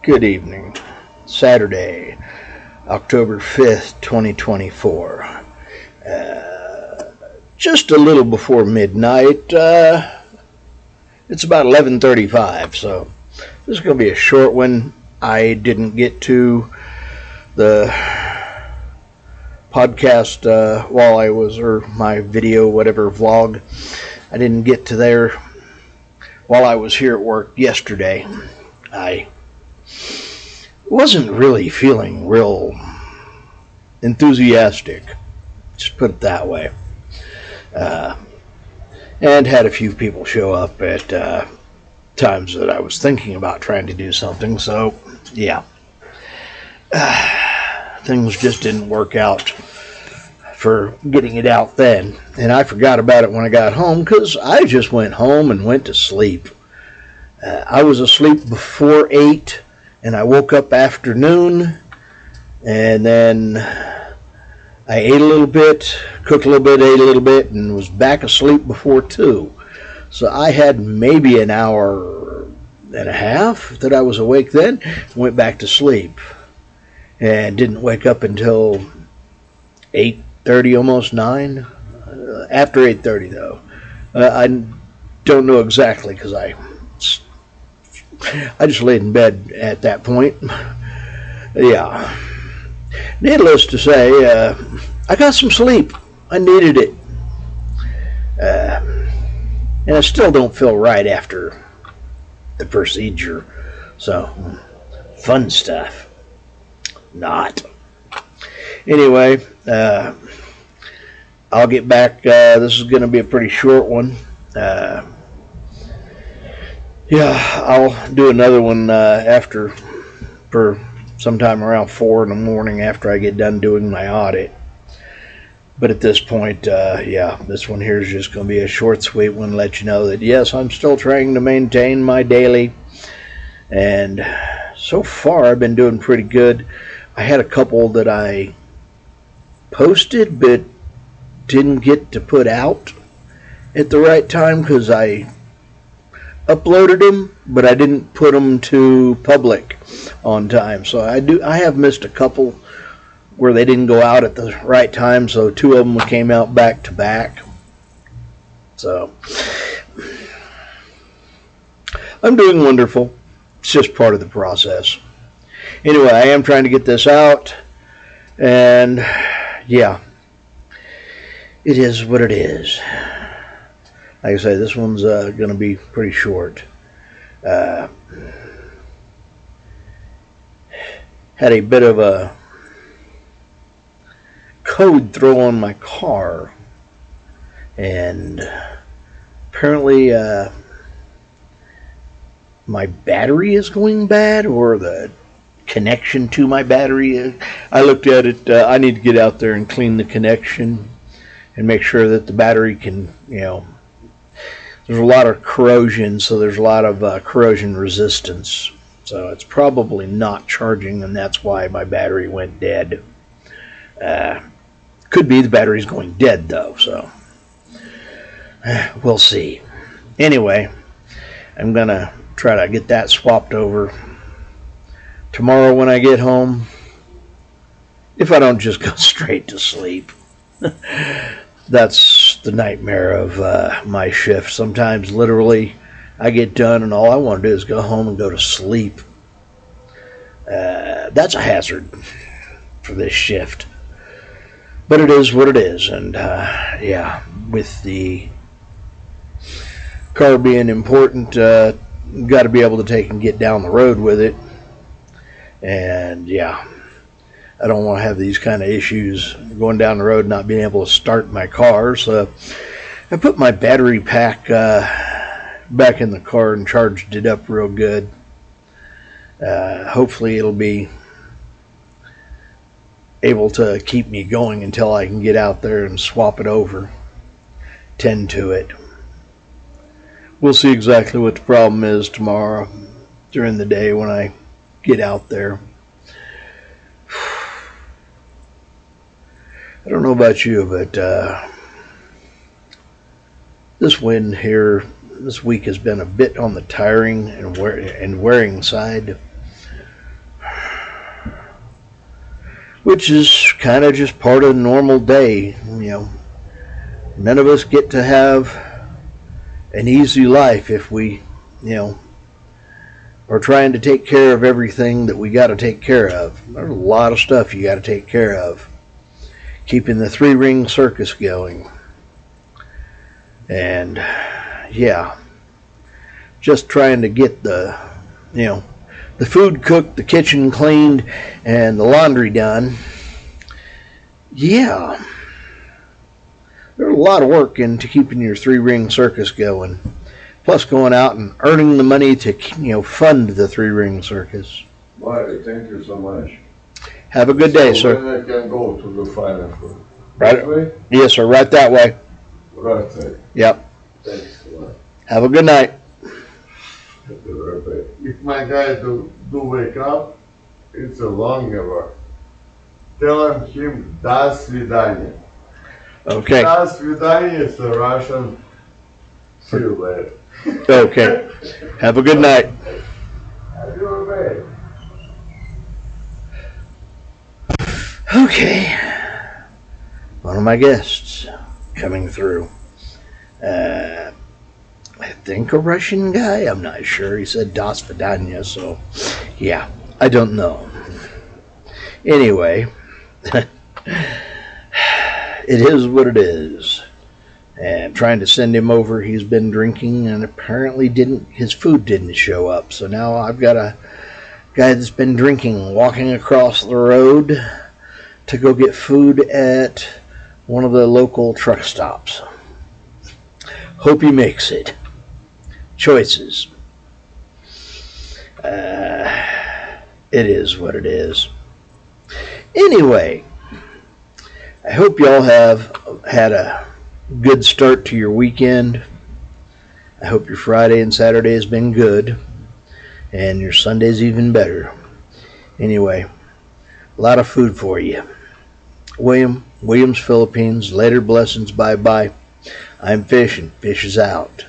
Good evening. Saturday, October 5th, 2024. Just a little before midnight. It's about 11:35, so this is going to be a short one. I didn't get to the podcast while I was, or my video, whatever, vlog. I didn't get to there while I was here at work yesterday. I wasn't really feeling real enthusiastic, just put it that way. And had a few people show up at times that I was thinking about trying to do something, so yeah. Things just didn't work out for getting it out then, and I forgot about it when I got home because I just went home and went to sleep. I was asleep before 8, and I woke up after noon, and then I ate a little bit, cooked a little bit, ate a little bit, and was back asleep before 2. So I had maybe an hour and a half that I was awake then, went back to sleep, and didn't wake up until 8:30, almost 9. After 8:30, though. I don't know exactly because I just laid in bed at that point. Yeah. Needless to say, I got some sleep. I needed it. And I still don't feel right after the procedure. So, fun stuff. Not. Anyway, I'll get back. This is going to be a pretty short one. Yeah, I'll do another one for sometime around 4 in the morning after I get done doing my audit. But at this point, yeah, this one here is just going to be a short, sweet one to let you know that, yes, I'm still trying to maintain my daily. And so far, I've been doing pretty good. I had a couple that I posted but didn't get to put out at the right time because I uploaded them, but I didn't put them to public on time. So I have missed a couple where they didn't go out at the right time, so 2 of them came out back to back. So I'm doing wonderful. It's just part of the process. Anyway, I am trying to get this out, and yeah, it is what it is. Like I say, this one's going to be pretty short. Had a bit of a code throw on my car, and apparently my battery is going bad, or the connection to my battery. I looked at it. I need to get out there and clean the connection and make sure that the battery can, there's a lot of corrosion, so there's a lot of corrosion resistance. So it's probably not charging, and that's why my battery went dead. Could be the battery's going dead, though, so we'll see. Anyway, I'm going to try to get that swapped over tomorrow when I get home, if I don't just go straight to sleep. That's the nightmare of my shift. Sometimes, literally, I get done and all I want to do is go home and go to sleep. That's a hazard for this shift. But it is what it is. And, yeah, with the car being important, got to be able to take and get down the road with it. And, yeah, I don't want to have these kind of issues going down the road not being able to start my car. So I put my battery pack back in the car and charged it up real good. Hopefully it'll be able to keep me going until I can get out there and swap it over, tend to it. We'll see exactly what the problem is tomorrow during the day when I get out there. I don't know about you, but this wind here this week has been a bit on the tiring and wearing side. which is kind of just part of the normal day. None of us get to have an easy life if we, are trying to take care of everything that we got to take care of. There's a lot of stuff you got to take care of. Keeping the three-ring circus going. And, yeah, just trying to get the food cooked, the kitchen cleaned, and the laundry done. Yeah. There's a lot of work into keeping your three-ring circus going. Plus going out and earning the money to, fund the three-ring circus. Well, thank you so much. Have a good day, so sir. When I can go to the final food? Right. That way? Yes, sir. Right that way. Right there. Yep. Thanks a lot. Have a good night. If my guy do wake up, it's a long hour. Tell him "Das Svidaniya." Okay. Das Svidaniya is a Russian. See you later. Okay. Have a good night. Have your way. Okay. One of my guests coming through. I think a Russian guy. I'm not sure. He said Das Vidanya, so yeah, I don't know. Anyway, it is what it is. And trying to send him over, he's been drinking and apparently his food didn't show up. So now I've got a guy that's been drinking walking across the road to go get food at one of the local truck stops. Hope he makes it. Choices. It is what it is. Anyway, I hope y'all have had a good start to your weekend. I hope your Friday and Saturday has been good, and your Sunday's even better. Anyway, a lot of food for you. Williams, Philippines. Later blessings. Bye-bye. I'm fishing. Fish is out.